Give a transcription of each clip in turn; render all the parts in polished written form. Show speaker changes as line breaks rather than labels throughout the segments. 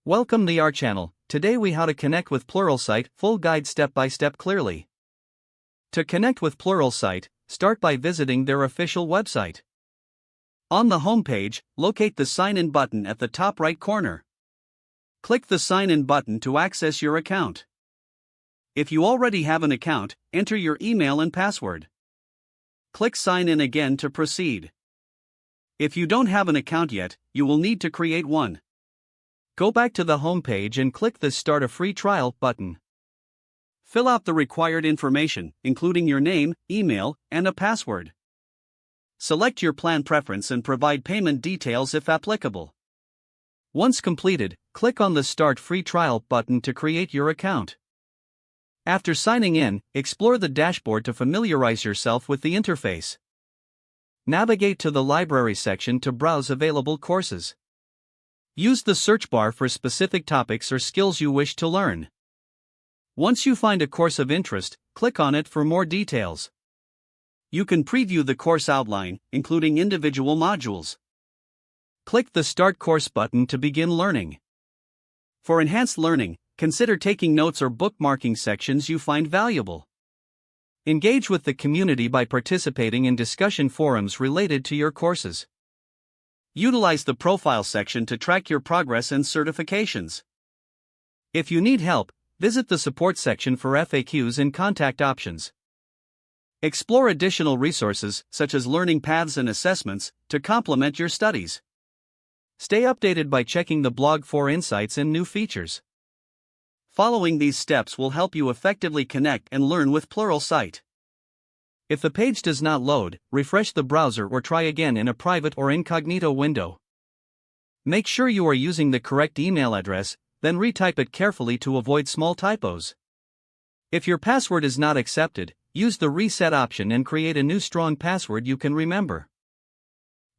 Welcome to our channel. Today we how to connect with Pluralsight, full guide step by step clearly. To connect with Pluralsight, start by visiting their official website. On the home page, locate the sign in button at the top right corner. Click the sign in button to access your account. If you already have an account, enter your email and password. Click sign in again to proceed. If you don't have an account yet, you will need to create one. Go back to the home page and click the Start a Free Trial button. Fill out the required information, including your name, email, and a password. Select your plan preference and provide payment details if applicable. Once completed, click on the Start Free Trial button to create your account. After signing in, explore the dashboard to familiarize yourself with the interface. Navigate to the Library section to browse available courses. Use the search bar for specific topics or skills you wish to learn. Once you find a course of interest, click on it for more details. You can preview the course outline, including individual modules. Click the Start Course button to begin learning. For enhanced learning, consider taking notes or bookmarking sections you find valuable. Engage with the community by participating in discussion forums related to your courses. Utilize the Profile section to track your progress and certifications. If you need help, visit the Support section for FAQs and contact options. Explore additional resources, such as learning paths and assessments, to complement your studies. Stay updated by checking the blog for insights and new features. Following these steps will help you effectively connect and learn with Pluralsight. If the page does not load, refresh the browser or try again in a private or incognito window. Make sure you are using the correct email address, then retype it carefully to avoid small typos. If your password is not accepted, use the reset option and create a new strong password you can remember.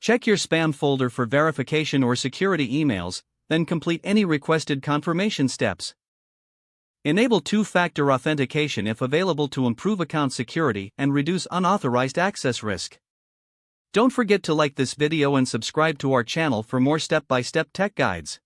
Check your spam folder for verification or security emails, then complete any requested confirmation steps. Enable two-factor authentication if available to improve account security and reduce unauthorized access risk. Don't forget to like this video and subscribe to our channel for more step-by-step tech guides.